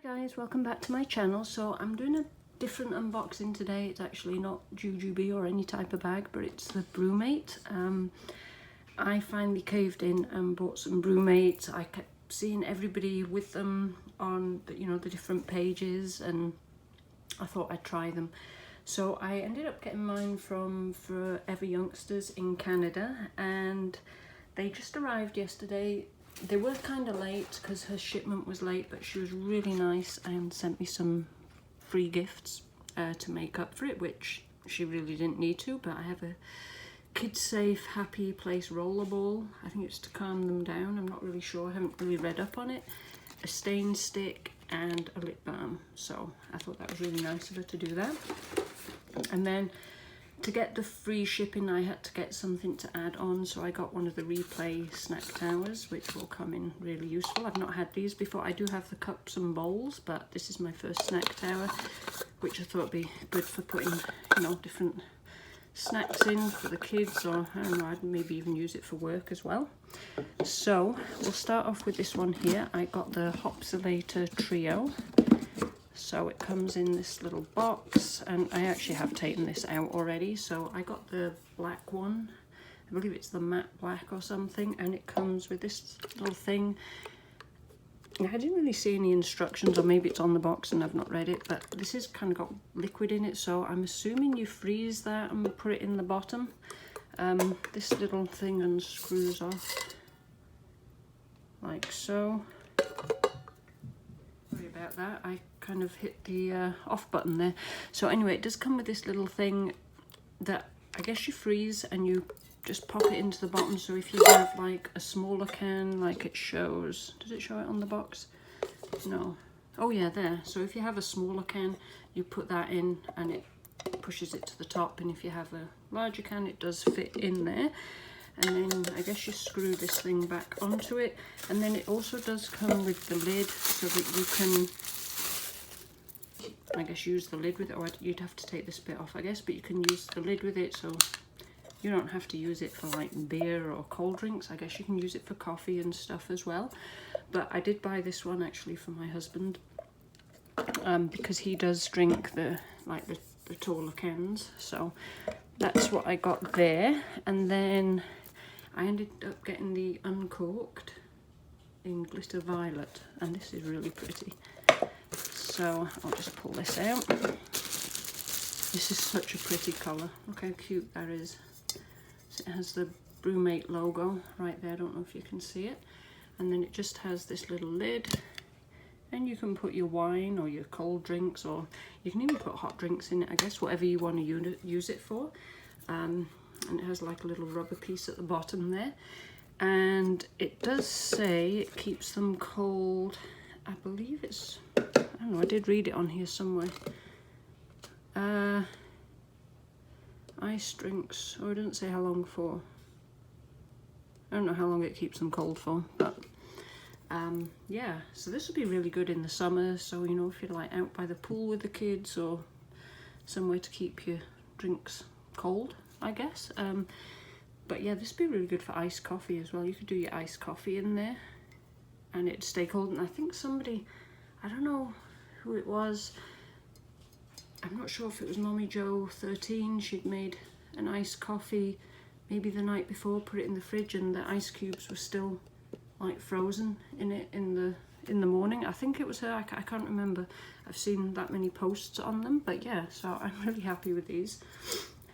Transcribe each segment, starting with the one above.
Hi guys, welcome back to my channel. So I'm doing a different unboxing today. It's actually not jujube or any type of bag, but it's the Brumate. I finally caved in and bought some Brumates. I kept seeing everybody with them on the, the different pages, and I thought I'd try them. So I ended up getting mine from Forever Youngsters in Canada, and they just arrived yesterday. They were kind of late because her shipment was late, but she was really nice and sent me some free gifts to make up for it, which she really didn't need to. But I have a kid safe happy place rollerball. I think it's to calm them down. I'm not really sure. I haven't really read up on it. A stain stick and a lip balm. So I thought that was really nice of her to do that. And then to get the free shipping, I had to get something to add on, so I got one of the Replay snack towers, which will come in really useful. I've not had these before. I do have the cups and bowls, but this is my first snack tower, which I thought would be good for putting, different snacks in for the kids, or I don't know, I'd maybe even use it for work as well. So we'll start off with this one here. I got the Hopsulator Trio. So it comes in this little box, and I actually have taken this out already. So I got the black one, I believe it's the matte black or something, and it comes with this little thing. I didn't really see any instructions, or maybe it's on the box and I've not read it, but this has kind of got liquid in it, so I'm assuming you freeze that and put it in the bottom. This little thing unscrews off like so. Sorry about that, I kind of hit the off button there. So anyway, it does come with this little thing that I guess you freeze and you just pop it into the bottom. So if you have like a smaller can, like it shows, does it show it on the box? No. Oh yeah, there. So if you have a smaller can, you put that in and it pushes it to the top, and if you have a larger can, it does fit in there. And then I guess you screw this thing back onto it, and then it also does come with the lid so that you can, I guess, use the lid with it, or you'd have to take this bit off, I guess, but you can use the lid with it, so you don't have to use it for like beer or cold drinks. I guess you can use it for coffee and stuff as well. But I did buy this one actually for my husband, because he does drink the taller cans, so that's what I got there. And then I ended up getting the uncorked in glitter violet, and this is really pretty. So I'll just pull this out. This is such a pretty colour. Look how cute that is. So it has the Brumate logo right there. I don't know if you can see it. And then it just has this little lid, and you can put your wine or your cold drinks, or you can even put hot drinks in it, I guess, whatever you want to use it for. And it has like a little rubber piece at the bottom there, and it does say it keeps them cold. I believe it's, I don't know, I did read it on here somewhere. Ice drinks, or it doesn't say how long for. I don't know how long it keeps them cold for, but yeah, so this would be really good in the summer. So if you're like out by the pool with the kids, or somewhere to keep your drinks cold, I guess. But yeah, this would be really good for iced coffee as well. You could do your iced coffee in there and it'd stay cold. And I think somebody, I don't know who it was, I'm not sure if it was Mommy Joe 13, she'd made an iced coffee maybe the night before, put it in the fridge, and the ice cubes were still like frozen in it in the morning. I think it was her, I can't remember. I've seen that many posts on them, but yeah, so I'm really happy with these.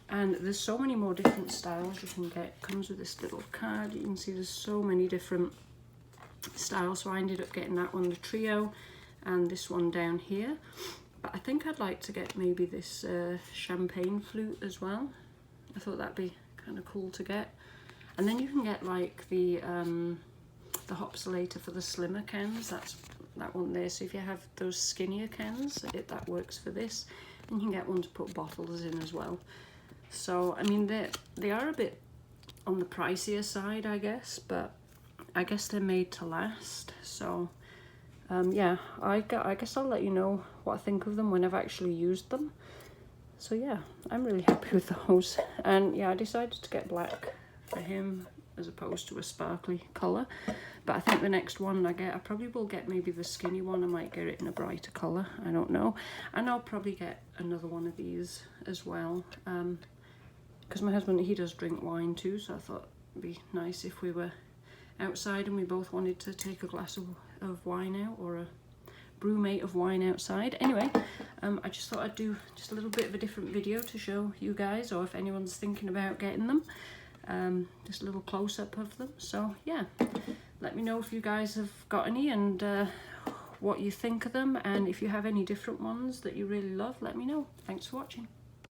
And there's so many more different styles you can get. It comes with this little card. You can see there's so many different styles. So I ended up getting that one, the Trio, and this one down here. But I think I'd like to get maybe this champagne flute as well. I thought that'd be kind of cool to get. And then you can get like the Hopsulator for the slimmer cans. That's that one there. So if you have those skinnier cans, that works for this. And you can get one to put bottles in as well. So I mean, they are a bit on the pricier side, I guess, but I guess they're made to last. So yeah, I guess I'll let you know what I think of them when I've actually used them. So yeah, I'm really happy with those. And yeah, I decided to get black for him as opposed to a sparkly colour. But I think the next one I probably will get maybe the skinny one. I might get it in a brighter colour, I don't know. And I'll probably get another one of these as well, because my husband, he does drink wine too, so I thought it'd be nice if we were outside and we both wanted to take a glass of wine out, or a brumate of wine outside. Anyway, I just thought I'd do just a little bit of a different video to show you guys, or if anyone's thinking about getting them, just a little close-up of them. So yeah, let me know if you guys have got any, and what you think of them, and if you have any different ones that you really love, let me know. Thanks for watching.